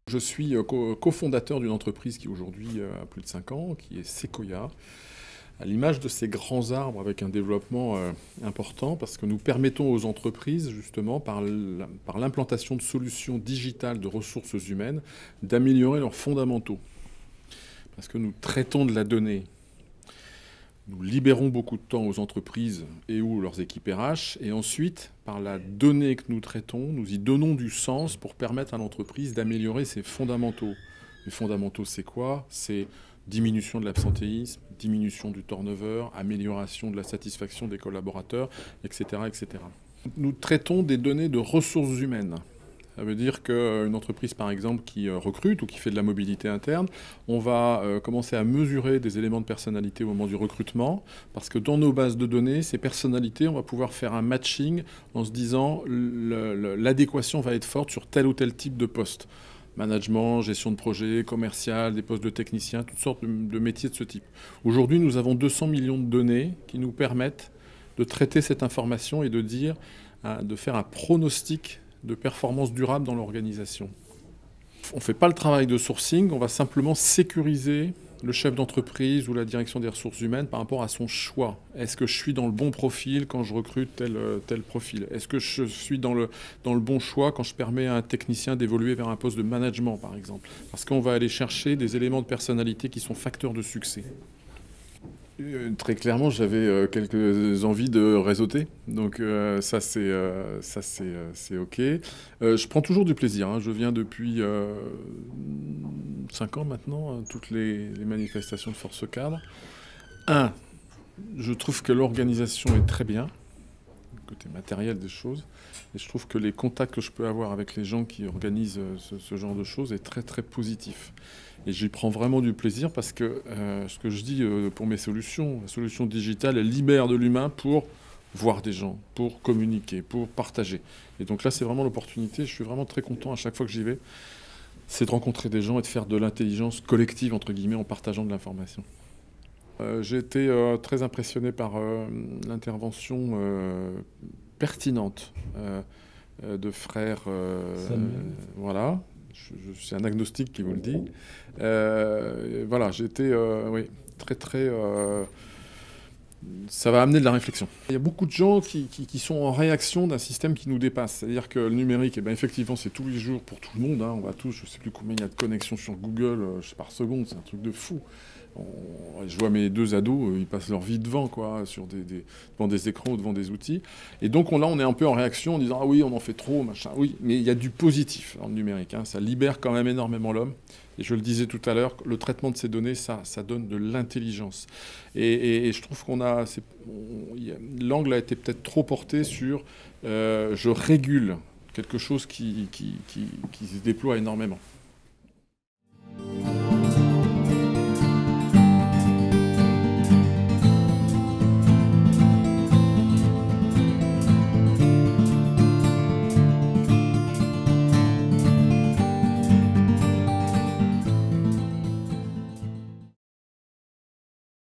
Je suis cofondateur d'une entreprise qui aujourd'hui a plus de 5 ans, qui est Sequoia, à l'image de ces grands arbres avec un développement important, parce que nous permettons aux entreprises, justement, par l'implantation de solutions digitales de ressources humaines, d'améliorer leurs fondamentaux. Parce que nous traitons de la donnée. Nous libérons beaucoup de temps aux entreprises et ou leurs équipes RH, et ensuite, par la donnée que nous traitons, nous y donnons du sens pour permettre à l'entreprise d'améliorer ses fondamentaux. Les fondamentaux, c'est quoi? C'est diminution de l'absentéisme, diminution du turnover, amélioration de la satisfaction des collaborateurs, etc., etc. Nous traitons des données de ressources humaines. Ça veut dire qu'une entreprise, par exemple, qui recrute ou qui fait de la mobilité interne, on va commencer à mesurer des éléments de personnalité au moment du recrutement, parce que dans nos bases de données, ces personnalités, on va pouvoir faire un matching en se disant l'adéquation va être forte sur tel ou tel type de poste. Management, gestion de projet, commercial, des postes de techniciens, toutes sortes de métiers de ce type. Aujourd'hui, nous avons 200 millions de données qui nous permettent de traiter cette information et de faire un pronostic de performance durable dans l'organisation. On ne fait pas le travail de sourcing, on va simplement sécuriser le chef d'entreprise ou la direction des ressources humaines par rapport à son choix. Est-ce que je suis dans le bon profil quand je recrute tel profil? Est-ce que je suis dans le bon choix quand je permets à un technicien d'évoluer vers un poste de management, par exemple? Parce qu'on va aller chercher des éléments de personnalité qui sont facteurs de succès. Très clairement, j'avais quelques envies de réseauter, donc ça c'est OK. Je prends toujours du plaisir, hein. Je viens depuis 5 ans maintenant, toutes les manifestations de Force Cadre. Je trouve que l'organisation est très bien, le côté matériel des choses, et je trouve que les contacts que je peux avoir avec les gens qui organisent ce genre de choses est très très positif. Et j'y prends vraiment du plaisir parce que ce que je dis pour mes solutions, la solution digitale, elle libère de l'humain pour voir des gens, pour communiquer, pour partager. Et donc là, c'est vraiment l'opportunité. Je suis vraiment très content à chaque fois que j'y vais. C'est de rencontrer des gens et de faire de l'intelligence collective, entre guillemets, en partageant de l'information. J'ai été très impressionné par l'intervention pertinente de frères. Voilà. Je suis un agnostique qui vous le dit. Voilà, j'ai été oui, très... ça va amener de la réflexion. Il y a beaucoup de gens qui sont en réaction d'un système qui nous dépasse. C'est-à-dire que le numérique, eh bien, effectivement, c'est tous les jours pour tout le monde, hein. On va tous, je ne sais plus combien il y a de connexions sur Google par seconde, c'est un truc de fou. Je vois mes 2 ados, ils passent leur vie devant, quoi, devant des écrans ou devant des outils. Et donc là, on est un peu en réaction en disant « Ah oui, on en fait trop, machin ». Oui, mais il y a du positif dans le numérique, hein. Ça libère quand même énormément l'homme. Et je le disais tout à l'heure, le traitement de ces données, ça donne de l'intelligence. Et je trouve l'angle a été peut-être trop porté sur je régule quelque chose qui se déploie énormément.